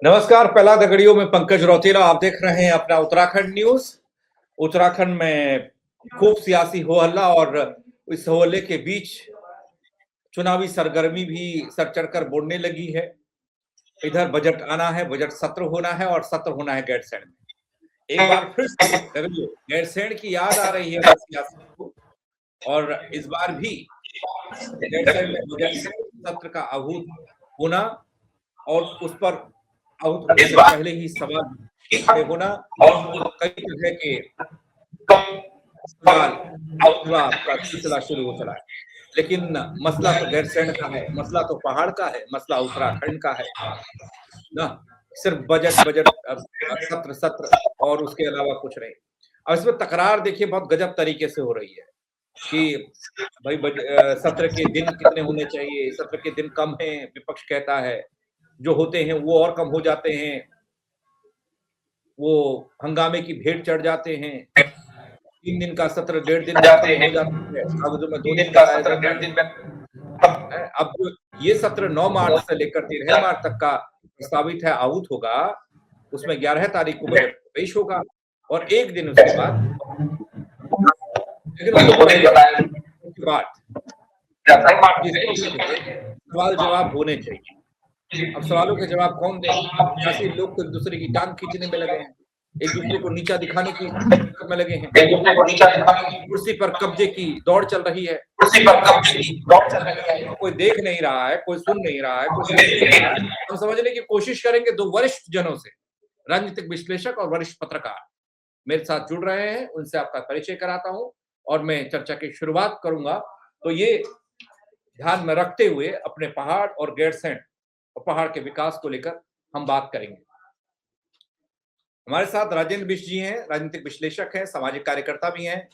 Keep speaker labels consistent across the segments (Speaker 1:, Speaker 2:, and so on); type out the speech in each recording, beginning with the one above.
Speaker 1: नमस्कार। पहला दगड़ियों में पंकज रौतेला, आप देख रहे हैं अपना उत्तराखंड न्यूज। उत्तराखंड में खूब सियासी हो हल्ला और इस हो हल्ले के बीच चुनावी सरगर्मी भी सर चढ़कर बोलने लगी है। इधर बजट आना है, बजट सत्र होना है और सत्र होना है गैरसैंण में। एक बार फिर से गैरसैंण की याद आ रही है सियासत को, और इस बार भी गैरसैंण में बजट सत्र का आहूत होना और उस पर आहूत होने से पहले ही सवाल होना और कई तरह के सवाल का सिलसिला शुरू हो चला है। लेकिन मसला तो गैरसैंण का है, मसला तो पहाड़ का है, मसला उत्तराखंड का है ना। सिर्फ बजट सत्र और उसके अलावा कुछ नहीं। अब इसमें तकरार देखिए बहुत गजब तरीके से हो रही है कि भाई सत्र के दिन कितने होने चाहिए, सत्र के दिन कम है, विपक्ष कहता है जो होते हैं वो और कम हो जाते हैं, वो हंगामे की भेंट चढ़ जाते हैं। 3 दिन का सत्र 1.5 दिन में हो जाता है, कागजों में 2 दिन का सत्र 1.5 दिन में। अब ये सत्र 9 मार्च से लेकर 13 मार्च तक का प्रस्तावित है, आहूत होगा, उसमें 11 तारीख को बजट पेश होगा और एक दिन उसके बाद सवाल जवाब होने चाहिए। अब सवालों के जवाब कौन दे? सियासी लोग तो एक दूसरे की टांग खींचने में लगे हैं, एक दूसरे को नीचा दिखाने की में लगे हैं, कुर्सी पर कब्जे की दौड़ चल रही है, कोई देख नहीं रहा है, कोई सुन नहीं रहा है, हम समझने की कोशिश करेंगे। 2 वरिष्ठ जनों से, राजनीतिक विश्लेषक और वरिष्ठ पत्रकार मेरे साथ जुड़ रहे हैं, उनसे आपका परिचय कराता हूं और मैं चर्चा की शुरुआत करूंगा। तो ये ध्यान में रखते हुए अपने पहाड़ और गैरसैंण और पहाड़ के विकास को लेकर हम बात करेंगे। हमारे साथ राजेंद्र बिष्ट जी हैं, राजनीतिक विश्लेषक हैं, सामाजिक कार्यकर्ता भी हैं।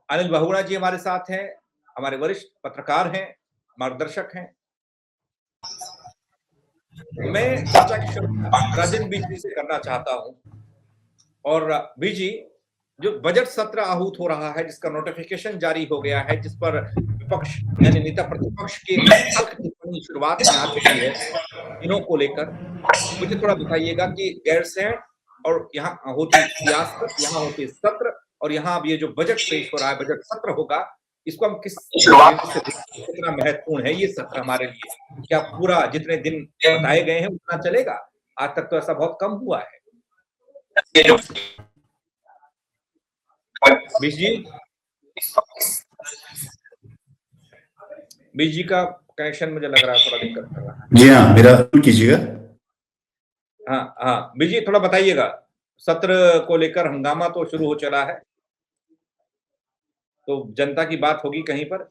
Speaker 1: अनिल बहुगुणा जी हमारे साथ हैं, हमारे वरिष्ठ पत्रकार हैं, मार्गदर्शक हैं। मैं चर्चा की शुरुआत राजेंद्र बिष्ट जी से करना चाहता हूं। और बिष्ट जी, जो बजट सत्र आहूत हो रहा है, जिसका नोटिफिकेशन जारी हो गया है, जिस पर विपक्ष यानी नेता प्रतिपक्ष की शुरुआत में आ चुकी है दिनों को लेकर, मुझे थोड़ा बताइएगा कि गैरसैंण और यहाँ होती सियासत, यहाँ होती सत्र और यहाँ अब ये जो बजट पेश हो रहा है, बजट सत्र होगा, इसको हम कितना महत्वपूर्ण है ये सत्र हमारे लिए? क्या पूरा जितने दिन बताए गए हैं उतना चलेगा? आज तक तो ऐसा बहुत कम हुआ है। बीज जी का कनेक्शन मुझे लग रहा है थोड़ा दिक्कत कर रहा है।
Speaker 2: जी हाँ, मेरा कीजिएगा।
Speaker 1: हाँ बीज जी, थोड़ा बताइएगा। सत्र को लेकर हंगामा तो शुरू हो चला है, तो जनता की बात होगी कहीं पर?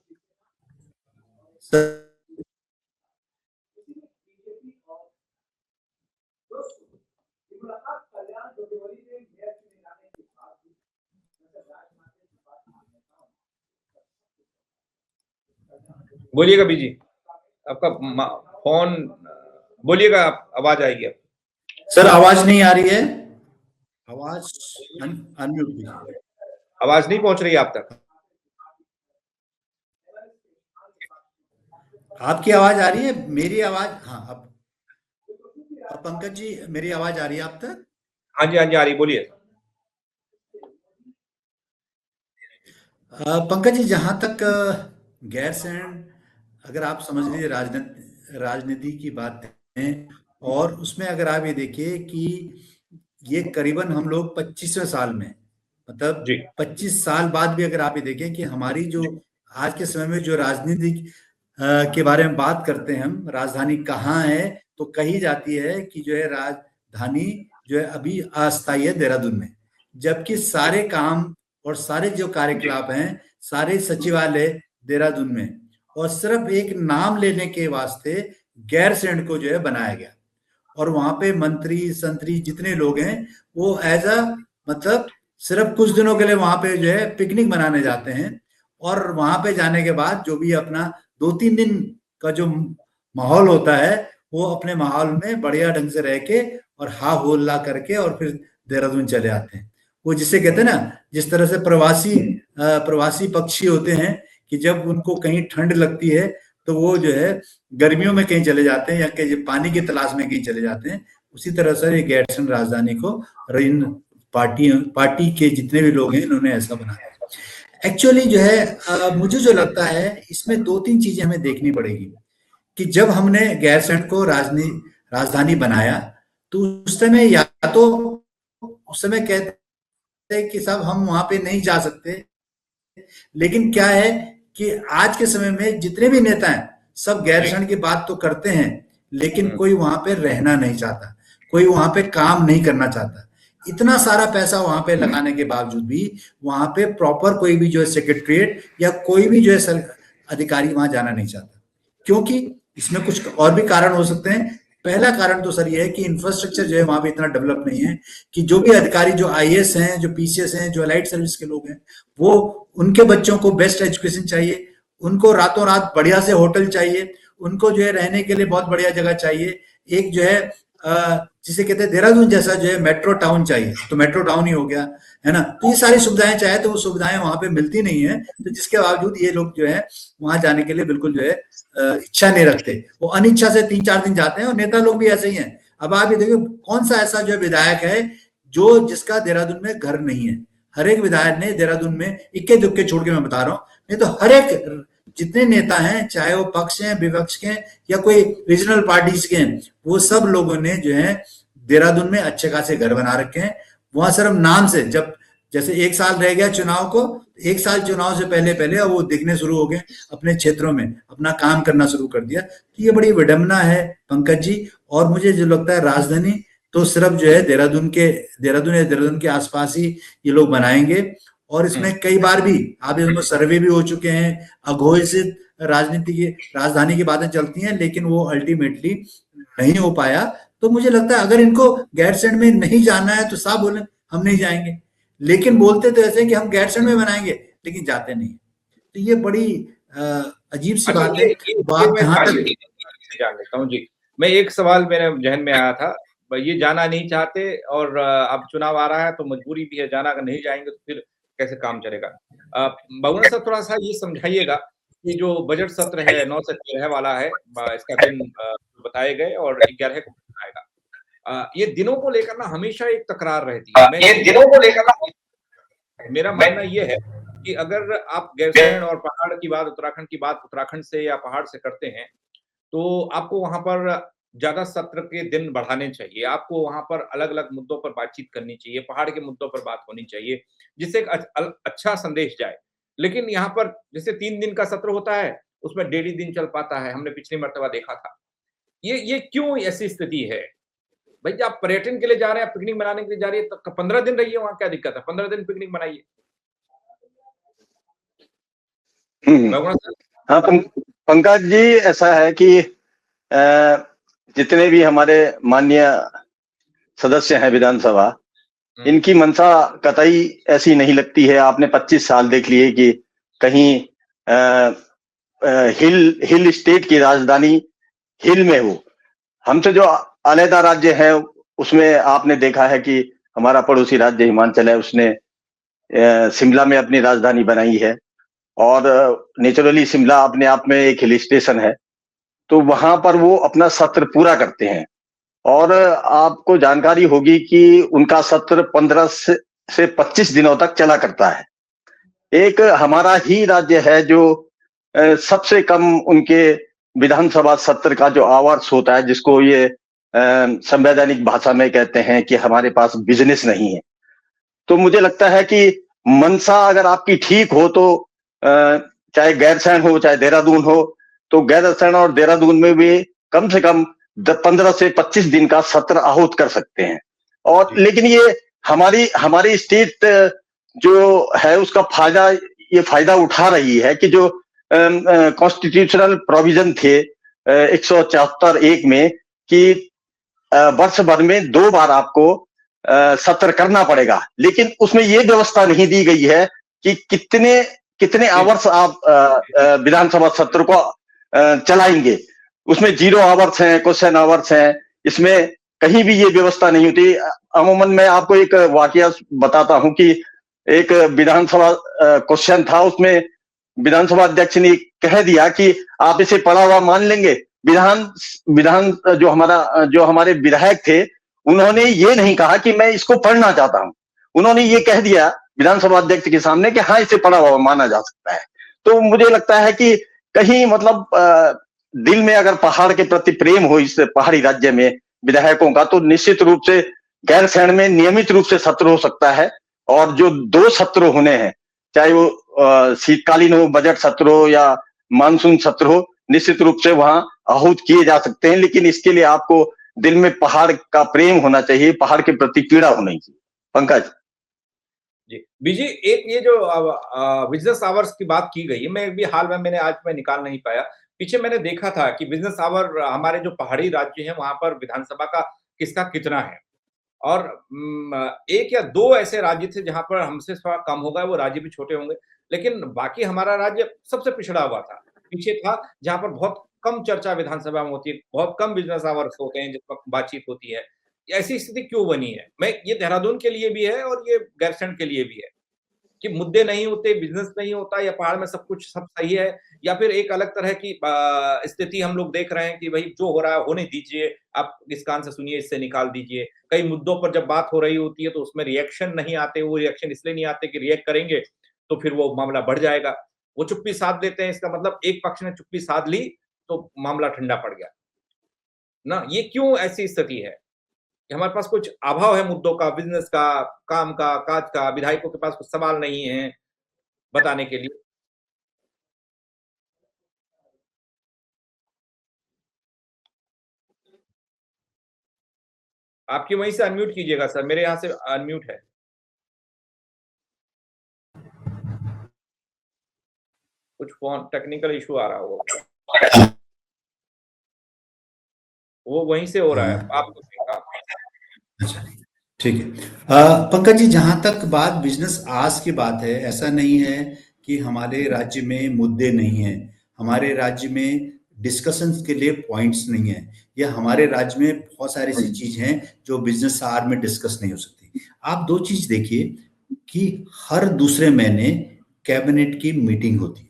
Speaker 1: बोलिएगा बीजी, आपका फोन बोलिएगा, आप आवाज आएगी। अब
Speaker 2: सर आवाज नहीं आ रही है, आवाज अनम्यूट,
Speaker 1: आवाज नहीं पहुंच रही आप तक?
Speaker 2: आपकी आवाज आ रही है, मेरी आवाज? हाँ, अब पंकज जी मेरी आवाज आ रही है आप तक?
Speaker 1: हाँ जी आ रही, बोलिए।
Speaker 2: पंकज जी, जहां तक गैरसैंण, अगर आप समझ लीजिए राजनीति की बात है, और उसमें अगर आप ये देखिए कि ये करीबन हम लोग 25वें साल में, मतलब 25 साल बाद भी अगर आप ये देखें कि हमारी जो आज के समय में जो राजनीति के बारे में बात करते हैं हम, राजधानी कहाँ है, तो कही जाती है कि जो है राजधानी जो है अभी अस्थायी है देहरादून में, जबकि सारे काम और सारे जो कार्यकलाप हैं सारे सचिवालय देहरादून में, और सिर्फ एक नाम लेने के वास्ते गैरसैंण को जो है बनाया गया। और वहां पे मंत्री संतरी जितने लोग हैं वो एज अ मतलब सिर्फ कुछ दिनों के लिए वहां पे जो है पिकनिक मनाने जाते हैं, और वहां पे जाने के बाद जो भी अपना 2-3 दिन का जो माहौल होता है वो अपने माहौल में बढ़िया ढंग से रह के और हा होल्ला करके और फिर देहरादून चले आते हैं। वो जिसे कहते हैं ना, जिस तरह से प्रवासी पक्षी होते हैं कि जब उनको कहीं ठंड लगती है तो वो जो है गर्मियों में कहीं चले जाते हैं या कहीं पानी की तलाश में कहीं चले जाते हैं, उसी तरह सर ये गैरसैंण राजधानी को इन पार्टी के जितने भी लोग हैं इन्होंने ऐसा बनाया। एक्चुअली जो है मुझे जो लगता है इसमें 2-3 चीजें हमें देखनी पड़ेगी कि जब हमने गैरसैंण को राजधानी बनाया तो उस समय या तो उस समय कहते हैं कि साहब हम वहां पे नहीं जा सकते, लेकिन क्या है कि आज के समय में जितने भी नेता हैं सब गैरसैंण की बात तो करते हैं, लेकिन कोई वहां पे रहना नहीं चाहता, कोई वहां पे काम नहीं करना चाहता। इतना सारा पैसा वहां पे लगाने के बावजूद भी वहां पे प्रॉपर कोई भी जो है सेक्रेटरीट या कोई भी जो है अधिकारी वहां जाना नहीं चाहता, क्योंकि इसमें कुछ और भी कारण हो सकते हैं। पहला कारण तो सर ये है कि इंफ्रास्ट्रक्चर जो है वहां पे इतना डेवलप नहीं है कि जो भी अधिकारी जो आईएएस हैं, जो पीसीएस हैं, जो अलाइड सर्विस के लोग हैं, वो उनके बच्चों को बेस्ट एजुकेशन चाहिए, उनको रातों रात बढ़िया से होटल चाहिए, उनको जो है रहने के लिए बहुत बढ़िया जगह चाहिए, एक जो है जिसे कहते हैं देहरादून जैसा जो है मेट्रो टाउन चाहिए, तो मेट्रो टाउन ही हो गया, है ना। तो ये सारी सुविधाएं चाहे तो वो सुविधाएं वहां पे मिलती नहीं है, तो जिसके बावजूद ये लोग जो है वहां जाने के लिए बिल्कुल जो है इच्छा नहीं रखते, वो अनिच्छा से 3-4 दिन जाते हैं, और नेता लोग भी ऐसे ही हैं। अब आप ये देखिए कौन सा ऐसा जो विधायक है जो जिसका देहरादून में घर नहीं है। हर एक विधायक ने देहरादून में इक्के दुक्के छोड़ के मैं बता रहा हूँ, नहीं तो हर एक जितने नेता हैं चाहे वो पक्ष हैं, विपक्ष के या कोई रीजनल पार्टीज के हैं, वो सब लोगों ने जो है देहरादून में अच्छे खासे घर बना रखे हैं। वहां सिर्फ नाम से, जब जैसे 1 साल रह गया चुनाव को, 1 साल चुनाव से पहले अब वो दिखने शुरू हो गए, अपने क्षेत्रों में अपना काम करना शुरू कर दिया। तो ये बड़ी विडंबना है पंकज जी, और मुझे जो लगता है राजधानी तो सिर्फ जो है देहरादून या देहरादून के आसपास ही ये लोग बनाएंगे, और इसमें कई बार भी आप इसमें सर्वे भी हो चुके हैं, अघोषित राजधानी की बातें चलती हैं, लेकिन वो अल्टीमेटली नहीं हो पाया। तो मुझे लगता है अगर इनको गैरसैंण में नहीं जाना है तो साफ बोले हम नहीं जाएंगे, लेकिन बोलते तो ऐसे कि हम गैरसैंण में बनाएंगे, लेकिन जाते नहीं। तो ये बड़ी अजीब सी बात है।
Speaker 1: बात जहां तक जान लेता हूँ जी, मैं एक सवाल मेरे जहन में आया था, ये जाना नहीं चाहते और अब चुनाव आ रहा है तो मजबूरी भी है जाना, अगर नहीं जाएंगे तो फिर कैसे काम चलेगा। बहुना सर थोड़ा सा ये समझाइएगा कि जो बजट सत्र है 9 से 13 वाला है, इसका दिन बताए गए और 11 को आएगा। ये दिनों को लेकर ना हमेशा एक तकरार रहती है। ये दिनों को लेकर ना मेरा मानना ये है कि अगर आप गैरसैंण और पहाड़ की बात, उत्तराखंड की बात उत्तराखंड से या पहाड़ से करते हैं, तो आपको वहां पर ज्यादा सत्र के दिन बढ़ाने चाहिए, आपको वहां पर अलग-अलग मुद्दों पर बातचीत करनी चाहिए, पहाड़ के मुद्दों पर बात होनी चाहिए, जिससे एक अच्छा संदेश जाए। लेकिन यहाँ पर जैसे 3 दिन का सत्र होता है, उसमें 1.5 दिन चल पाता है, हमने पिछली मर्तबा देखा था। ये क्यों ऐसी स्थिति है? भाई आप पर्यटन के लिए जा रहे हैं, पिकनिक मनाने के लिए जा रही है, तो 15 दिन रहिए वहां, क्या दिक्कत है? 15 दिन पिकनिक मनाइए।
Speaker 3: हाँ पंकज जी, ऐसा है कि जितने भी हमारे माननीय सदस्य हैं विधानसभा, इनकी मंशा कतई ऐसी नहीं लगती है। आपने 25 साल देख लिए कि कहीं हिल स्टेट की राजधानी हिल में हो। हमसे जो अलहदा राज्य है उसमें आपने देखा है कि हमारा पड़ोसी राज्य हिमाचल है, उसने शिमला में अपनी राजधानी बनाई है, और नेचुरली शिमला अपने आप में एक हिल स्टेशन है, तो वहां पर वो अपना सत्र पूरा करते हैं। और आपको जानकारी होगी कि उनका सत्र 15 से 25 दिनों तक चला करता है। एक हमारा ही राज्य है जो सबसे कम उनके विधानसभा सत्र का जो आवर्स होता है, जिसको ये संवैधानिक भाषा में कहते हैं कि हमारे पास बिजनेस नहीं है। तो मुझे लगता है कि मनसा अगर आपकी ठीक हो तो चाहे गैरसैंण हो चाहे देहरादून हो, तो गैरसैंण और देहरादून में भी कम से कम 15 से 25 दिन का सत्र आहूत कर सकते हैं। और लेकिन ये हमारी स्टेट जो है उसका फायदा उठा रही है कि जो कॉन्स्टिट्यूशनल प्रोविजन थे 174(1) में कि वर्ष भर में 2 बार आपको सत्र करना पड़ेगा, लेकिन उसमें ये व्यवस्था नहीं दी गई है कि कितने आवर्स आप विधानसभा सत्र को चलाएंगे। उसमें 0 आवर्स हैं, क्वेश्चन आवर्स हैं, इसमें कहीं भी ये व्यवस्था नहीं होती। अमूमन मैं आपको एक वाकया बताता हूं कि एक विधानसभा क्वेश्चन था, उसमें विधानसभा अध्यक्ष ने कह दिया कि आप इसे पढ़ा हुआ मान लेंगे। विधान जो हमारे विधायक थे उन्होंने ये नहीं कहा कि मैं इसको पढ़ना चाहता हूं, उन्होंने ये कह दिया विधानसभा अध्यक्ष के सामने कि हाँ इसे पढ़ा हुआ माना जा सकता है। तो मुझे लगता है कि कहीं मतलब दिल में अगर पहाड़ के प्रति प्रेम हो इस पहाड़ी राज्य में विधायकों का, तो निश्चित रूप से गैरसैंण में नियमित रूप से सत्र हो सकता है। और जो 2 सत्र होने हैं, चाहे वो शीतकालीन हो, बजट सत्र हो या मानसून सत्र हो, निश्चित रूप से वहां आहूत किए जा सकते हैं। लेकिन इसके लिए आपको दिल में पहाड़ का प्रेम होना चाहिए, पहाड़ के प्रति पीड़ा होनी चाहिए। पंकज
Speaker 1: जी बीजी, एक ये जो बिजनेस आवर्स की बात की गई, मैं भी हाल में मैं निकाल नहीं पाया। पीछे मैंने देखा था कि बिजनेस आवर हमारे जो पहाड़ी राज्य हैं वहां पर विधानसभा का किसका कितना है, और 1 या 2 ऐसे राज्य थे जहां पर हमसे थोड़ा कम होगा, वो राज्य भी छोटे होंगे, लेकिन बाकी हमारा राज्य सबसे पिछड़ा हुआ था, पीछे था, जहां पर बहुत कम चर्चा विधानसभा में होती है, बहुत कम बिजनेस आवर्स होते हैं जिस वक्त बातचीत होती है। ऐसी स्थिति क्यों बनी है? मैं ये देहरादून के लिए भी है और ये गैरसैंण के लिए भी है कि मुद्दे नहीं होते, बिजनेस नहीं होता, या पहाड़ में सब सही है, या फिर एक अलग तरह की स्थिति हम लोग देख रहे हैं कि भाई जो हो रहा है होने दीजिए, आप इस कान से सुनिए, इससे निकाल दीजिए। कई मुद्दों पर जब बात हो रही होती है तो उसमें रिएक्शन नहीं आते, वो रिएक्शन इसलिए नहीं आते कि रिएक्ट करेंगे तो फिर वो मामला बढ़ जाएगा। वो चुप्पी साध लेते हैं, इसका मतलब एक पक्ष ने चुप्पी साध ली तो मामला ठंडा पड़ गया ना। ये क्यों ऐसी स्थिति है कि हमारे पास कुछ अभाव है मुद्दों का, बिजनेस का, काम का, काज का, विधायकों के पास कुछ सवाल नहीं है बताने के लिए? आपकी वहीं से अनम्यूट कीजिएगा सर, मेरे यहाँ से अनम्यूट है। कुछ फोन टेक्निकल इशू आ रहा होगा, वो वहीं से हो रहा है। आप
Speaker 2: अच्छा, ठीक है। पंकज जी, जहां तक बात बिजनेस आवर्स की बात है, ऐसा नहीं है कि हमारे राज्य में मुद्दे नहीं हैं, हमारे राज्य में डिस्कशंस के लिए पॉइंट्स नहीं है, या हमारे राज्य में बहुत सारी ऐसी चीज हैं जो बिजनेस आवर में डिस्कस नहीं हो सकती। आप 2 चीज देखिए कि हर दूसरे महीने कैबिनेट की मीटिंग होती है।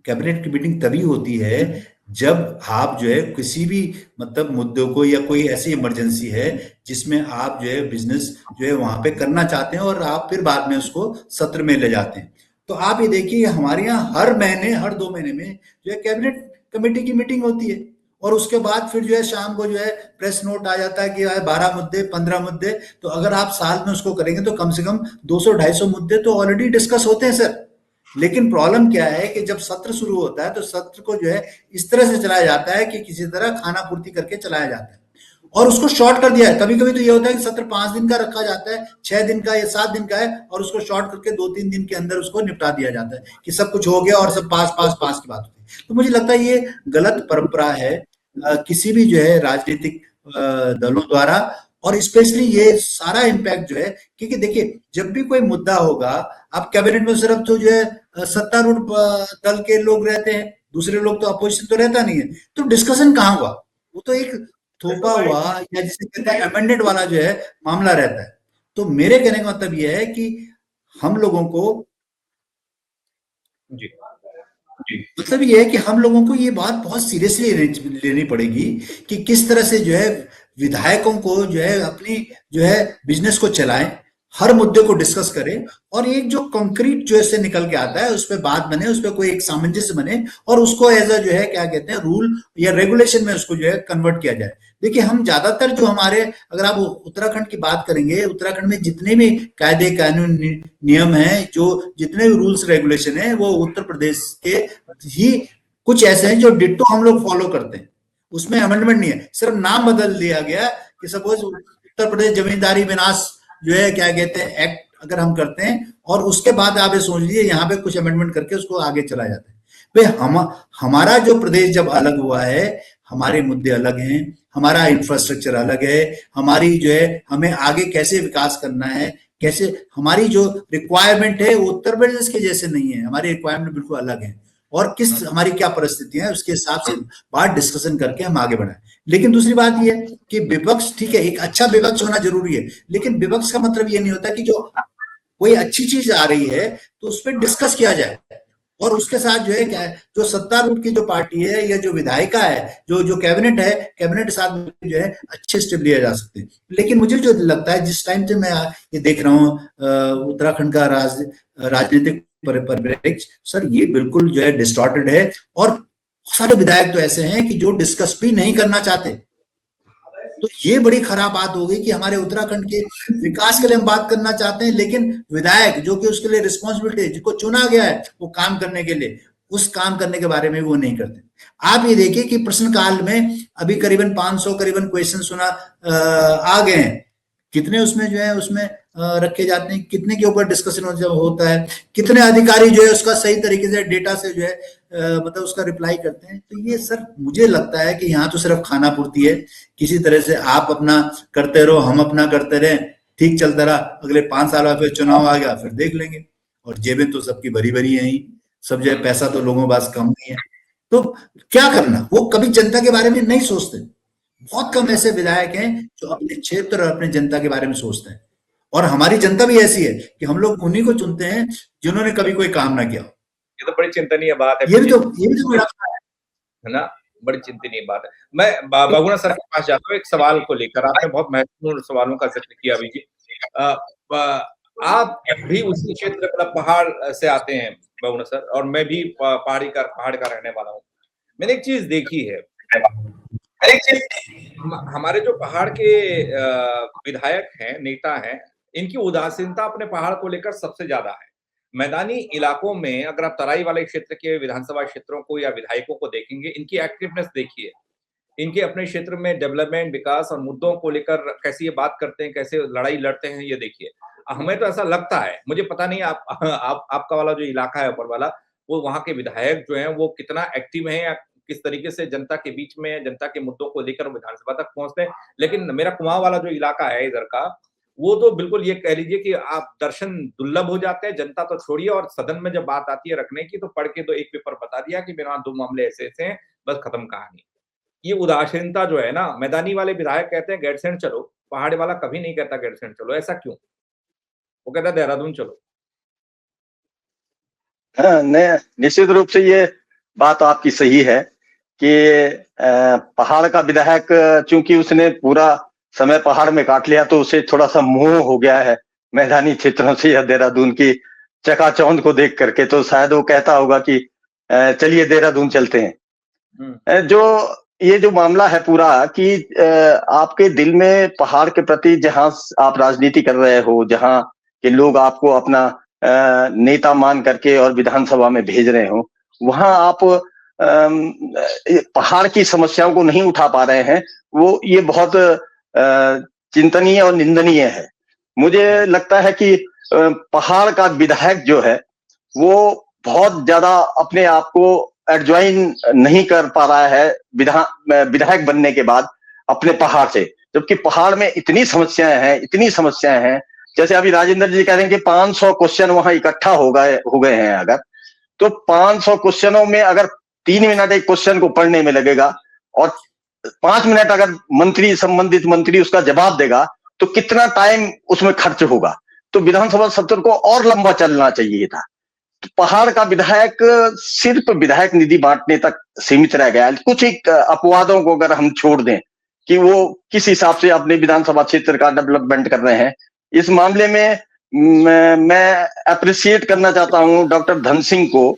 Speaker 2: कैबिनेट की मीटिंग तभी होती है जब आप जो है किसी भी मतलब मुद्दों को, या कोई ऐसी इमरजेंसी है जिसमें आप जो है बिजनेस जो है वहां पे करना चाहते हैं और आप फिर बाद में उसको सत्र में ले जाते हैं। तो आप ये देखिए हमारे यहाँ हर महीने, हर 2 महीने में जो है कैबिनेट कमेटी की मीटिंग होती है, और उसके बाद फिर जो है शाम को जो है प्रेस नोट आ जाता है कि 12 मुद्दे, 15 मुद्दे। तो अगर आप साल में उसको करेंगे तो कम से कम 200-250 मुद्दे तो ऑलरेडी डिस्कस होते हैं सर। लेकिन प्रॉब्लम क्या है कि जब सत्र शुरू होता है तो सत्र को जो है इस तरह से चलाया जाता है कि किसी तरह खाना पूर्ति करके चलाया जाता है, और उसको शॉर्ट कर दिया है। कभी कभी तो ये होता है कि सत्र 5 दिन का रखा जाता है, 6 दिन का या 7 दिन का है, और उसको शॉर्ट करके 2-3 दिन के अंदर उसको निपटा दिया जाता है कि सब कुछ हो गया और सब पास पास पास की बात होती है। तो मुझे लगता है ये गलत परंपरा है किसी भी जो है राजनीतिक दलों द्वारा, और स्पेशली ये सारा इम्पैक्ट जो है, क्योंकि देखिए जब भी कोई मुद्दा होगा, आप कैबिनेट में सिर्फ तो जो है सत्तारूढ़ दल के लोग रहते हैं, दूसरे लोग तो अपोजिशन तो रहता नहीं है, तो डिस्कशन कहाँ हुआ? वो तो एक थोपा हुआ या जिसे कहते हैं अमेंडेड वाला जो है मामला रहता है। तो मेरे कहने का मतलब ये है कि हम लोगों को
Speaker 1: जी
Speaker 2: मतलब ये है कि हम लोगों को ये बात बहुत सीरियसली लेनी पड़ेगी कि किस तरह से जो है विधायकों को जो है अपनी जो है बिजनेस को चलाएं, हर मुद्दे को डिस्कस करें, और एक जो कंक्रीट जो इससे निकल के आता है उस पर बात बने, उस पर कोई एक सामंजस्य बने, और उसको एज अ जो है क्या कहते हैं रूल या रेगुलेशन में उसको जो है कन्वर्ट किया जाए। देखिए हम ज्यादातर जो हमारे, अगर आप उत्तराखंड की बात करेंगे, उत्तराखंड में जितने भी कायदे कानून नियम हैं, जो जितने भी रूल्स रेगुलेशन है, वो उत्तर प्रदेश के ही कुछ ऐसे हैं जो डिट्टो हम लोग फॉलो करते हैं। उसमें अमेंडमेंट नहीं है, सिर्फ नाम बदल दिया गया कि सपोज उत्तर प्रदेश जमींदारी विनाश जो है क्या कहते हैं एक्ट अगर हम करते हैं, और उसके बाद आप ये सोच लीजिए यहाँ पे कुछ अमेंडमेंट करके उसको आगे चला जाता है। भाई हमारा जो प्रदेश जब अलग हुआ है, हमारे मुद्दे अलग हैं, हमारा इंफ्रास्ट्रक्चर अलग है, हमारी जो है हमें आगे कैसे विकास करना है, कैसे हमारी जो रिक्वायरमेंट है वो उत्तर प्रदेश के जैसे नहीं है, हमारी रिक्वायरमेंट बिल्कुल अलग है, और किस हमारी क्या परिस्थितियां है उसके हिसाब से बात डिस्कशन करके हम आगे बढ़ाएं। लेकिन दूसरी बात यह है कि विपक्ष, ठीक है, एक अच्छा विपक्ष होना जरूरी है, लेकिन विपक्ष का मतलब ये नहीं होता कि जो कोई अच्छी चीज आ रही है तो उस पर डिस्कस किया जाए, और उसके साथ जो है क्या है, जो सत्तारूढ़ की जो पार्टी है या जो विधायिका है, जो जो कैबिनेट है, कैबिनेट के साथ में जो है अच्छे स्टेप लिए जा सकते हैं। लेकिन मुझे जो लगता है, जिस टाइम से मैं ये देख रहा हूँ उत्तराखंड का राजनीतिक परिप्रेक्ष्य, सर ये बिल्कुल जो है डिस्टॉर्टेड है। और सारे विधायक तो ऐसे हैं कि जो डिस्कस भी नहीं करना चाहते। तो ये बड़ी खराब बात हो गई कि हमारे उत्तराखंड के विकास के लिए हम बात करना चाहते हैं, लेकिन विधायक जो कि उसके लिए रिस्पॉन्सिबिलिटी है, जिसको चुना गया है वो काम करने के लिए, उस काम करने के बारे में वो नहीं करते। आप ये देखिए कि प्रश्नकाल में अभी करीबन 500 करीबन क्वेश्चन आ गए हैं। कितने उसमें जो है उसमें रखे जाते हैं, कितने के ऊपर डिस्कशन होता है, कितने अधिकारी जो है उसका सही तरीके से डेटा से जो है मतलब उसका रिप्लाई करते हैं। तो ये सर मुझे लगता है कि यहाँ तो सिर्फ खाना पूर्ति है। किसी तरह से आप अपना करते रहो, हम अपना करते रहे, ठीक चलता रहा। अगले 5 साल बाद फिर चुनाव आ गया, फिर देख लेंगे। और जेबें तो सबकी भरी भरी है ही, सब जो है पैसा तो लोगों के पास कम नहीं है। तो क्या करना, वो कभी जनता के बारे में नहीं सोचते। बहुत कम ऐसे विधायक हैं जो अपने क्षेत्र और अपने जनता के बारे में सोचते हैं। और हमारी जनता भी ऐसी है कि हम लोग उन्हीं को चुनते हैं जिन्होंने कभी कोई काम ना किया।
Speaker 1: ये तो बड़ी चिंतनीय बात है।
Speaker 2: ये भी तो बड़ा
Speaker 1: है ना, बड़ी चिंतनीय बात है। मैं बहुगुणा सर के पास जाता हूँ एक सवाल को लेकर। आपने बहुत महत्वपूर्ण सवालों का जिक्र किया अभी जी। आप भी उसी क्षेत्र मतलब पहाड़ से आते हैं बहुगुणा सर, और मैं भी पहाड़ का रहने वाला हूँ। मैंने एक चीज देखी है, हमारे जो पहाड़ के विधायक हैं, नेता हैं, इनकी उदासीनता अपने पहाड़ को लेकर सबसे ज्यादा है। मैदानी इलाकों में अगर आप तराई वाले क्षेत्र के विधानसभा क्षेत्रों को या विधायकों को देखेंगे, इनकी एक्टिवनेस देखिए, इनके अपने क्षेत्र में डेवलपमेंट, विकास और मुद्दों को लेकर कैसे ये बात करते हैं, कैसे लड़ाई लड़ते हैं, ये देखिए। हमें तो ऐसा लगता है, मुझे पता नहीं आपका वाला जो इलाका है ऊपर वाला, वो वहाँ के विधायक जो हैं वो कितना एक्टिव हैं या किस तरीके से जनता के बीच में, जनता के मुद्दों को लेकर विधानसभा तक पहुँचते हैं। लेकिन मेरा कुमाऊँ वाला जो इलाका है इधर का, वो तो बिल्कुल ये कह लीजिए कि आप दर्शन दुर्लभ हो जाते हैं। जनता तो छोड़िए, और सदन में जब बात आती है रखने की, तो पढ़ के तो एक पेपर बता दिया कि मेरे वहाँ 2 मामले ऐसे-ऐसे हैं, बस खत्म कहानी। ये उदासीनता जो है ना, मैदानी वाले विधायक कहते हैं गैरसैंण चलो, पहाड़ी वाला कभी नहीं कहता गैरसैंण चलो, ऐसा क्यों? वो कहता है देहरादून चलो।
Speaker 3: हाँ, निश्चित रूप से ये बात आपकी सही है कि पहाड़ का विधायक चूंकि उसने पूरा समय पहाड़ में काट लिया, तो उसे थोड़ा सा मोह हो गया है मैदानी क्षेत्रों से या देहरादून की चकाचौंध को देख करके। तो शायद वो कहता होगा कि चलिए देहरादून चलते हैं। ये जो मामला है पूरा कि आपके दिल में पहाड़ के प्रति जहां आप राजनीति कर रहे हो, जहां के लोग आपको अपना नेता मान करके और विधानसभा में भेज रहे हो, वहां आप पहाड़ की समस्याओं को नहीं उठा पा रहे हैं, वो ये बहुत चिंतनीय और निंदनीय है। मुझे लगता है कि पहाड़ का विधायक जो है वो बहुत ज्यादा अपने आप को एडजॉइन नहीं कर पा रहा है विधायक बनने के बाद अपने पहाड़ से, जबकि पहाड़ में इतनी समस्याएं हैं। जैसे अभी राजेंद्र जी कह रहे हैं कि 500 क्वेश्चन वहां इकट्ठा हो गए हैं। अगर तो 500 क्वेश्चनों में अगर 3 मिनट एक क्वेश्चन को पढ़ने में लगेगा और 5 मिनट अगर संबंधित मंत्री उसका जवाब देगा, तो कितना टाइम उसमें खर्च होगा। तो विधानसभा सत्र को और लंबा चलना चाहिए था। तो पहाड़ का विधायक सिर्फ विधायक निधि बांटने तक सीमित रह गया। कुछ एक अपवादों को अगर हम छोड़ दें कि वो किस हिसाब से अपने विधानसभा क्षेत्र का डेवलपमेंट कर रहे हैं, इस मामले में मैं अप्रिशिएट करना चाहता हूं डॉक्टर धन सिंह को,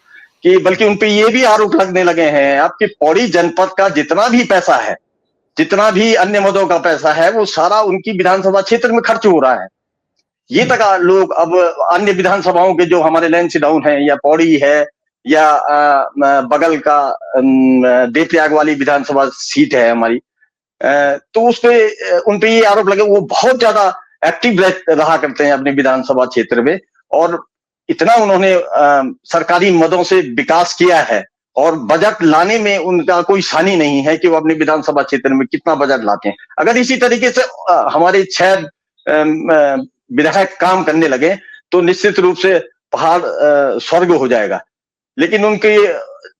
Speaker 3: कि बल्कि उनपे ये भी आरोप लगने लगे हैं आपके पौड़ी जनपद का जितना भी पैसा है, जितना भी अन्य मदों का पैसा है, वो सारा उनकी विधानसभा क्षेत्र में खर्च हो रहा है। ये तक लोग अब अन्य विधानसभाओं के जो हमारे लैंस डाउन है या पौड़ी है या बगल का देवप्रयाग वाली विधानसभा सीट है हमारी, तो उन पे ये आरोप लगे वो बहुत ज्यादा एक्टिव रहा करते हैं अपने विधानसभा क्षेत्र में, और इतना उन्होंने सरकारी मदों से विकास किया है और बजट लाने में उनका कोई सानी नहीं है कि वो अपने विधानसभा क्षेत्र में कितना बजट लाते हैं। अगर इसी तरीके से हमारे 6 विधायक काम करने लगे तो निश्चित रूप से पहाड़ स्वर्ग हो जाएगा। लेकिन उनके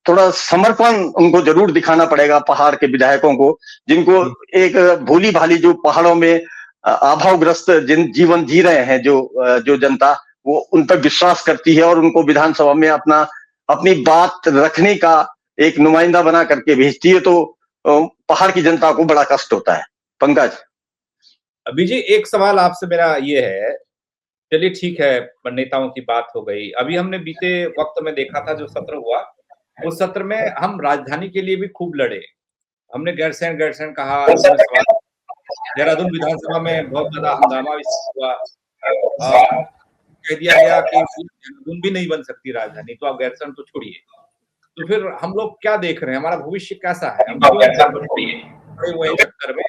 Speaker 3: थोड़ा समर्पण उनको जरूर दिखाना पड़ेगा पहाड़ के विधायकों को, जिनको एक भोली भाली जो पहाड़ों में अभावग्रस्त जीवन जी रहे हैं जो जनता, वो उन पर विश्वास करती है और उनको विधानसभा में अपना अपनी बात रखने का एक नुमाइंदा बना करके भेजती है, तो पहाड़ की जनता को बड़ा कष्ट होता है। पंकज।
Speaker 1: अभी जी एक सवाल आपसे मेरा ये है, चलिए ठीक है, नेताओं की बात हो गई। अभी हमने बीते वक्त में देखा था जो सत्र हुआ, उस सत्र में हम राजधानी के लिए भी खूब लड़े। हमने गैरसैंण कहा, हमने सवाल, देहरादून विधानसभा में बहुत ज्यादा हंगामा भी हुआ और कह दिया गया कि देहरादून भी नहीं बन सकती राजधानी, तो आप गैरसैंण तो छोड़िए। तो फिर हम लोग क्या देख रहे हैं, हमारा भविष्य कैसा है? हम क्यों हुए हैं चक्कर में,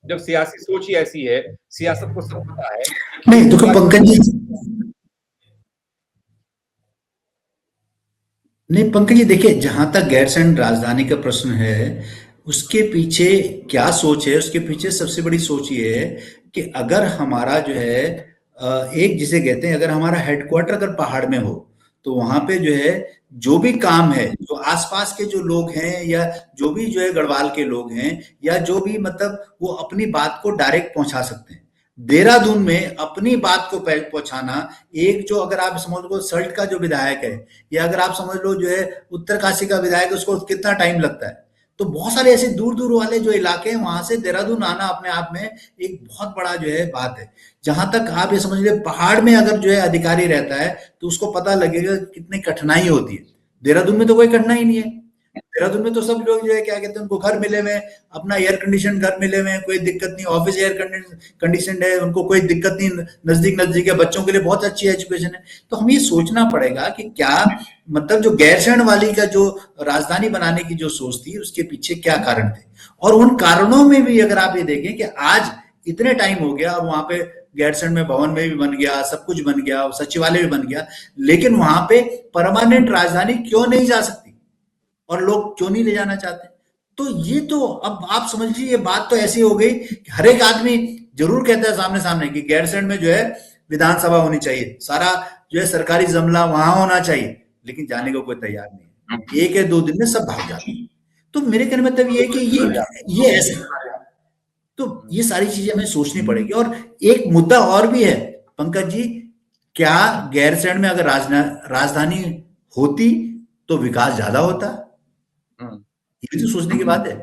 Speaker 1: जब सियासी सोच ही ऐसी है, सियासत को सब पता है।
Speaker 2: नहीं देखो पंकज जी, नहीं पंकज जी देखिए, जहां तक गैरसैंण राजधानी का प्रश्न है, उसके पीछे क्या सोच है? उसके पीछे सबसे बड़ी सोच ये है कि अगर हमारा जो है एक जिसे कहते हैं, अगर हमारा हेडक्वार्टर अगर पहाड़ में हो, तो वहां पे जो है जो भी काम है, जो आसपास के जो लोग हैं या जो भी जो है गढ़वाल के लोग हैं या जो भी मतलब वो अपनी बात को डायरेक्ट पहुंचा सकते हैं। देहरादून में अपनी बात को पहुंचाना, एक जो अगर आप समझ लो सल्ट का जो विधायक है या अगर आप समझ लो जो है उत्तरकाशी का विधायक, उसको कितना टाइम लगता है। तो बहुत सारे ऐसे दूर दूर वाले जो इलाके हैं, वहां से देहरादून आना अपने आप में एक बहुत बड़ा जो है बात है। जहां तक आप ये समझ लीजिए, पहाड़ में अगर जो है अधिकारी रहता है तो उसको पता लगेगा कितनी कठिनाई होती है। देहरादून में तो कोई कठिनाई नहीं है। देहरादून में तो सब लोग जो है क्या कहते हैं, उनको घर मिले हुए, अपना एयर कंडीशन घर मिले हुए, कोई दिक्कत नहीं, ऑफिस एयर कंडीशन है, उनको कोई दिक्कत नहीं, नजदीक नजदीक है, बच्चों के लिए बहुत अच्छी एजुकेशन है। तो हमें ये सोचना पड़ेगा कि क्या मतलब जो गैरसैंण वाली का जो राजधानी बनाने की जो सोच थी, उसके पीछे क्या कारण थे, और उन कारणों में भी अगर आप ये देखें कि आज इतने टाइम हो गया, वहां पे गैरसैंण में भवन में भी बन गया, सब कुछ बन गया, सचिवालय भी बन गया, लेकिन वहां पे परमानेंट राजधानी क्यों नहीं जा सकती और लोग क्यों नहीं ले जाना चाहते? तो ये तो अब आप समझ लीजिए, ये बात तो ऐसी हो गई कि हर एक आदमी जरूर कहता है सामने सामने कि गैरसैंण में जो है विधानसभा होनी चाहिए, सारा जो है सरकारी जमला वहां होना चाहिए, लेकिन जाने को कोई तैयार नहीं है। एक या दो दिन में सब भाग जाते हैं। तो मेरे कहने मतलब ये है कि ये ऐसे, तो ये सारी चीजें हमें सोचनी पड़ेगी। और एक मुद्दा और भी है पंकज जी, क्या गैरसैंण में अगर राजधानी होती तो विकास ज्यादा होता? ये भी तो सोचने की बात है।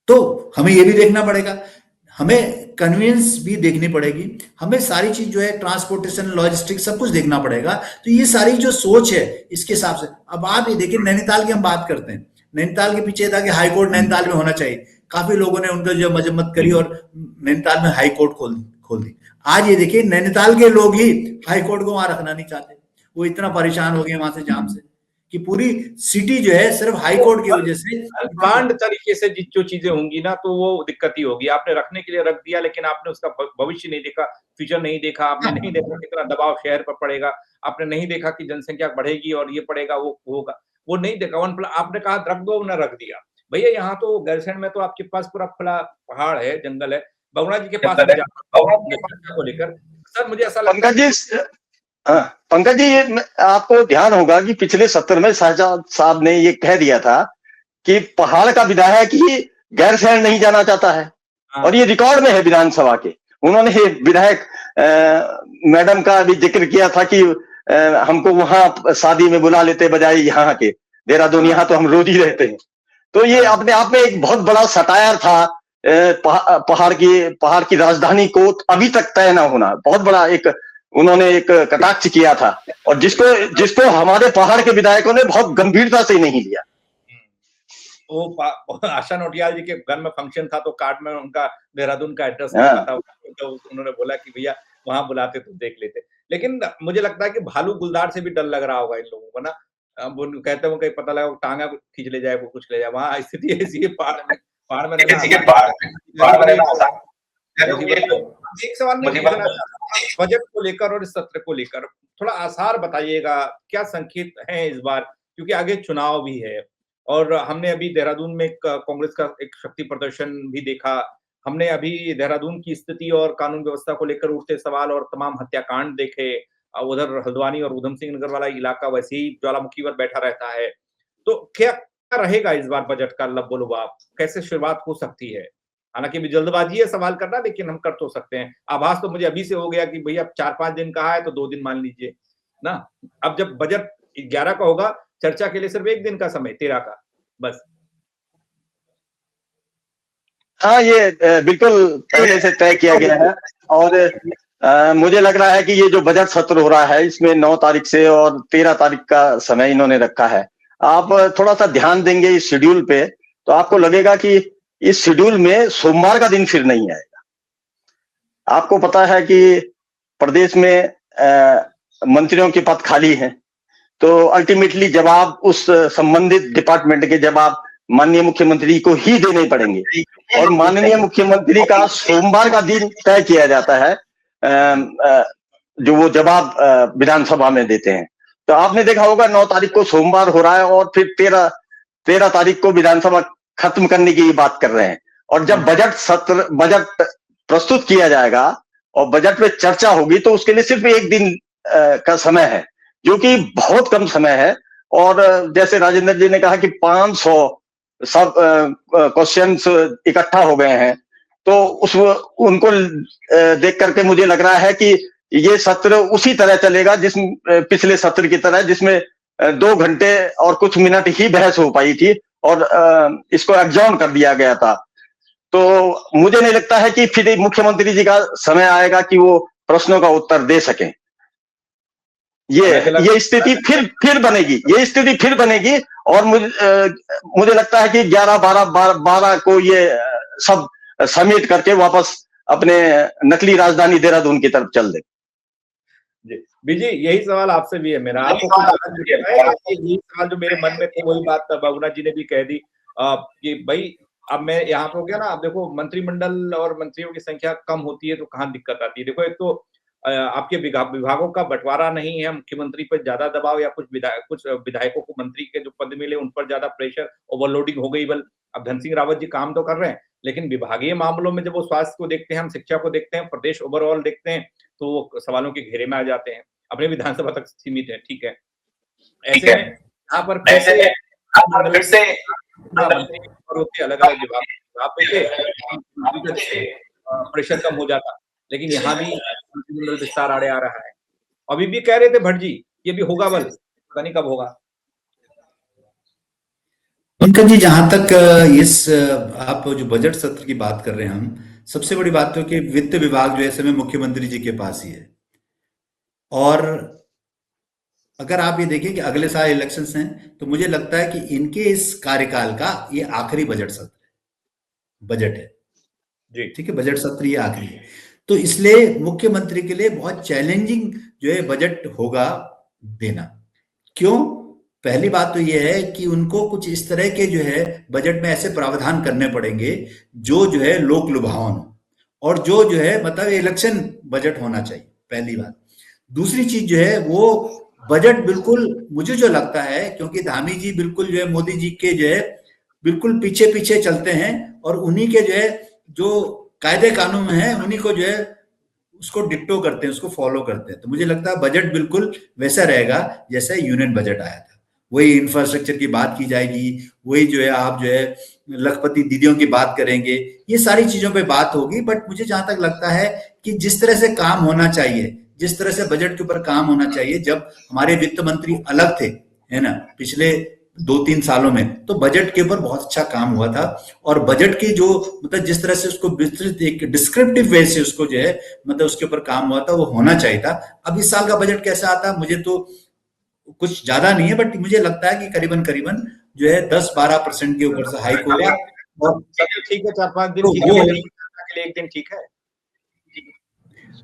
Speaker 2: तो हमें ये भी देखना पड़ेगा, हमें कन्वीनियंस भी देखनी पड़ेगी, हमें सारी चीज जो है ट्रांसपोर्टेशन, लॉजिस्टिक्स सब कुछ देखना पड़ेगा। तो ये सारी जो सोच है इसके हिसाब से, अब आप ये देखिए नैनीताल की हम बात करते हैं, नैनीताल के पीछे था कि हाई कोर्ट नैनीताल में होना चाहिए, काफी लोगों ने उनका जो मजम्मत करी और नैनीताल में हाई कोर्ट खोल दी। आज ये देखिए नैनीताल के लोग ही हाई कोर्ट को वहां रखना नहीं चाहते, वो इतना परेशान हो गए वहां से जाम से कि पूरी सिटी जो है सिर्फ हाई कोर्ट की वजह से
Speaker 1: प्लान्ड तरीके से जो चीजें होंगी ना, तो वो दिक्कत ही होगी। आपने रखने के लिए रख दिया, लेकिन आपने उसका भविष्य नहीं देखा, फ्यूचर नहीं देखा, आपने नहीं देखा कितना दबाव शहर पर पड़ेगा, आपने नहीं देखा कि जनसंख्या बढ़ेगी और ये पड़ेगा, वो होगा, वो नहीं देखा। आपने कहा रख दो, उन्होंने रख दिया। भैया यहाँ तो गैरसैंण में तो आपके पास पूरा खुला पहाड़ है, जंगल है, बगुड़ा जी के पास को लेकर सर मुझे ऐसा लगता है।
Speaker 3: पंकज जी, ये आपको ध्यान होगा कि पिछले सत्र में शहजाद साहब ने ये कह दिया था कि पहाड़ का विधायक ही गैरसैंण नहीं जाना चाहता है, और ये रिकॉर्ड में है विधानसभा के। उन्होंने विधायक मैडम का भी जिक्र किया था कि हमको वहां शादी में बुला लेते बजाय यहाँ के देहरादून, यहाँ तो हम रोज ही रहते हैं। तो ये अपने आप में एक बहुत बड़ा सटायर था पहाड़ की राजधानी को अभी तक तय न होना, बहुत बड़ा एक उन्होंने एक कटाक्ष किया था, और जिसको हमारे पहाड़ के विधायकों ने बहुत गंभीरता से नहीं लिया।
Speaker 1: वो आशा नोटियाल जी के घर में फंक्शन था, तो कार्ड में उनका देहरादून का एड्रेस लिखा था, तो उन्होंने बोला कि भैया वहां बुलाते तो देख लेते। लेकिन मुझे लगता है कि भालू गुलदार से भी डर लग रहा होगा इन लोगों को ना। वो कहते हो कहीं पता लगा टांगा खींच ले जाए, वो कुछ ले जाए, वहां स्थिति ऐसी है पहाड़ में एक सवाल मैं पूछना चाहता, बजट को लेकर और इस सत्र को लेकर थोड़ा आसार बताइएगा, क्या संकेत है इस बार, क्योंकि आगे चुनाव भी है और हमने अभी देहरादून में कांग्रेस का एक शक्ति प्रदर्शन भी देखा। हमने अभी देहरादून की स्थिति और कानून व्यवस्था को लेकर उठते सवाल और तमाम हत्याकांड देखे। उधर हल्द्वानी और उधम सिंह नगर वाला इलाका वैसे ही ज्वालामुखी पर बैठा रहता है। तो क्या रहेगा इस बार बजट का लबोलुबाब, कैसे शुरुआत हो सकती है? हालांकि अभी जल्दबाजी है सवाल करना, लेकिन हम कर तो सकते हैं। आभास तो मुझे अभी से हो गया कि भैया 4-5 दिन कहा है तो 2 दिन मान लीजिए। ना। अब जब बजट 11 का होगा, चर्चा के लिए सिर्फ एक दिन का समय, 13 का बस।
Speaker 3: हाँ, ये बिल्कुल पहले से तय किया गया है। और मुझे लग रहा है कि ये जो बजट सत्र हो रहा है इसमें 9 तारीख से और 13 तारीख का समय इन्होंने रखा है। आप थोड़ा सा ध्यान देंगे इस शेड्यूल पे तो आपको लगेगा कि इस शेड्यूल में सोमवार का दिन फिर नहीं आएगा। आपको पता है कि प्रदेश में मंत्रियों के पद खाली हैं, तो अल्टीमेटली जवाब उस संबंधित डिपार्टमेंट के जवाब माननीय मुख्यमंत्री को ही देने पड़ेंगे। और माननीय मुख्यमंत्री का सोमवार का दिन तय किया जाता है जो वो जवाब विधानसभा में देते हैं। तो आपने देखा होगा 9 तारीख को सोमवार हो रहा है और फिर 13 तारीख को विधानसभा खत्म करने की बात कर रहे हैं। और जब बजट प्रस्तुत किया जाएगा और बजट पे चर्चा होगी तो उसके लिए सिर्फ एक दिन का समय है, जो कि बहुत कम समय है। और जैसे राजेंद्र जी ने कहा कि 500 सब क्वेश्चंस इकट्ठा हो गए हैं, तो उनको देख करके मुझे लग रहा है कि ये सत्र उसी तरह चलेगा जिस पिछले सत्र की तरह, जिसमें 2 घंटे और कुछ मिनट ही बहस हो पाई थी और इसको एडजॉर्न कर दिया गया था। तो मुझे नहीं लगता है कि फिर मुख्यमंत्री जी का समय आएगा कि वो प्रश्नों का उत्तर दे सकें। ये स्थिति फिर बनेगी, ये स्थिति फिर बनेगी। और मुझे लगता है कि 11-12 को ये सब समेट करके वापस अपने नकली राजधानी देहरादून की तरफ चल दे।
Speaker 1: जी बीजी, यही सवाल आपसे भी है मेरा। आपको यही सवाल जो मेरे मन में थे, वही बात बहुगुणा जी ने भी कह दी कि भाई अब मैं यहाँ पे हो गया ना। अब देखो मंत्रिमंडल और मंत्रियों की संख्या कम होती है तो कहाँ दिक्कत आती है। देखो एक तो आपके विभागों का बंटवारा नहीं है, मुख्यमंत्री पर ज्यादा दबाव या कुछ विधायकों को मंत्री के जो पद मिले उन पर ज्यादा प्रेशर, ओवरलोडिंग हो गई। बल अब धन सिंह रावत जी काम तो कर रहे हैं, लेकिन विभागीय मामलों में जब वो स्वास्थ्य को देखते हैं, हम शिक्षा को देखते हैं, प्रदेश ओवरऑल देखते हैं, तो वो सवालों के घेरे में आ जाते हैं। अपने विधानसभा तक सीमित है, ठीक है। ऐसे में यहाँ पर फिर से अलग अलग विभाग प्रेशर कम हो जाता, लेकिन यहाँ भी मंत्रिमंडल विस्तार आड़े आ रहा है। अभी भी कह रहे थे भट्ट जी ये भी होगा, बल पता नहीं कब होगा।
Speaker 2: पंकज जी, जहां तक इस आप जो बजट सत्र की बात कर रहे हैं, हम सबसे बड़ी बात तो कि वित्त विभाग जो है समय मुख्यमंत्री जी के पास ही है। और अगर आप ये देखें कि अगले साल इलेक्शंस हैं तो मुझे लगता है कि इनके इस कार्यकाल का ये आखिरी बजट सत्र बजट है जी, ठीक है। बजट सत्र ये आखिरी है, तो इसलिए मुख्यमंत्री के लिए बहुत चैलेंजिंग जो है बजट होगा देना। क्यों? पहली बात तो ये है कि उनको कुछ इस तरह के जो है बजट में ऐसे प्रावधान करने पड़ेंगे जो है लोक लुभावन और जो है मतलब इलेक्शन बजट होना चाहिए, पहली बात। दूसरी चीज जो है वो बजट बिल्कुल, मुझे जो लगता है, क्योंकि धामी जी बिल्कुल जो है मोदी जी के जो है बिल्कुल पीछे पीछे चलते हैं और उन्हीं के जो है जो कायदे कानून है उन्हीं को जो है उसको डिक्टो करते हैं, उसको फॉलो करते हैं। तो मुझे लगता है बजट बिल्कुल वैसा रहेगा जैसा यूनियन बजट आया था। वही इंफ्रास्ट्रक्चर की बात की जाएगी, वही जो है आप जो है लखपति दीदियों की बात करेंगे, ये सारी चीजों पे बात होगी। बट मुझे जहां तक लगता है कि जिस तरह से काम होना चाहिए, जिस तरह से बजट के ऊपर काम होना चाहिए, जब हमारे वित्त मंत्री अलग थे, है ना, पिछले 2-3 सालों में, तो बजट के ऊपर बहुत अच्छा काम हुआ था। और बजट की जो मतलब जिस तरह से उसको विस्तृत एक डिस्क्रिप्टिव वे से उसको जो है मतलब उसके ऊपर काम हुआ था, वो होना चाहिए था। अब इस साल का बजट कैसा आता, मुझे तो कुछ ज्यादा नहीं है, बट मुझे लगता है कि करीबन जो है 10-12% के ऊपर से हाइक होगा। और
Speaker 1: ठीक है, 4-5 दिन ठीक है, एक दिन ठीक है।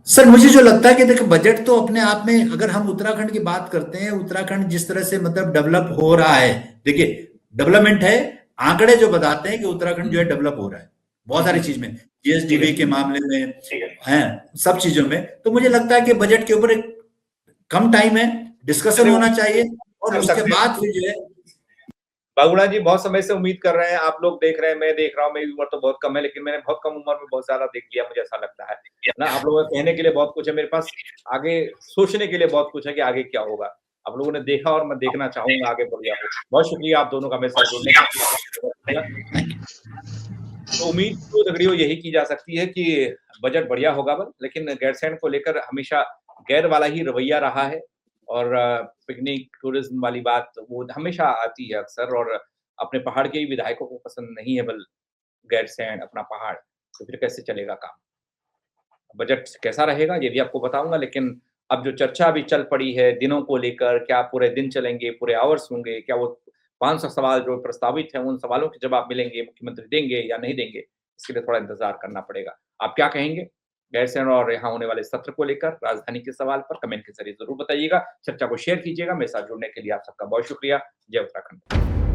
Speaker 2: सर मुझे जो लगता है कि देखो बजट तो अपने आप में, अगर हम उत्तराखंड की बात करते हैं, उत्तराखंड जिस तरह से मतलब डेवलप हो रहा है, देखिए डेवलपमेंट है, आंकड़े जो बताते हैं कि उत्तराखंड जो है डेवलप हो रहा है बहुत सारी चीज में, जीएसडीपी के मामले में है, सब चीजों में। तो मुझे लगता है कि बजट के ऊपर एक कम टाइम है, डिस्कशन होना चाहिए और उसके बाद फिर जो है।
Speaker 1: बहुगुणा जी बहुत समय से उम्मीद कर रहे हैं, आप लोग देख रहे हैं, मैं देख रहा हूँ, मेरी उम्र तो बहुत कम है, लेकिन मैंने बहुत कम उम्र में बहुत सारा देख लिया, मुझे ऐसा लगता है ना। आप लोगों को कहने के लिए बहुत कुछ है, मेरे पास आगे सोचने के लिए बहुत कुछ है कि आगे क्या होगा। आप लोगों ने देखा और मैं देखना चाहूंगा आगे बढ़िया हो। बहुत शुक्रिया आप दोनों का मेरे साथ जुड़ने का। तो उम्मीद तो दगड़ियों यही की जा सकती है कि बजट बढ़िया होगा, लेकिन गैरसैंण को लेकर हमेशा गैर वाला ही रवैया रहा है। और पिकनिक टूरिज्म वाली बात वो हमेशा आती है अक्सर, और अपने पहाड़ के ही विधायकों को पसंद नहीं है गैरसैंण अपना पहाड़, तो फिर कैसे चलेगा काम? बजट कैसा रहेगा ये भी आपको बताऊँगा, लेकिन अब जो चर्चा अभी चल पड़ी है दिनों को लेकर, क्या पूरे दिन चलेंगे, पूरे आवर्स होंगे, क्या वो 500 सवाल जो प्रस्तावित हैं, उन सवालों के जवाब मिलेंगे, मुख्यमंत्री देंगे या नहीं देंगे? इसके लिए थोड़ा इंतज़ार करना पड़ेगा। आप क्या कहेंगे? गैरसैंण और यहाँ होने वाले सत्र को लेकर राजधानी के सवाल पर कमेंट के ज़रिए ज़रूर बताइएगा। चर्चा को शेयर कीजिएगा। मेरे साथ जुड़ने के लिए आप सबका बहुत शुक्रिया। जय उत्तराखंड।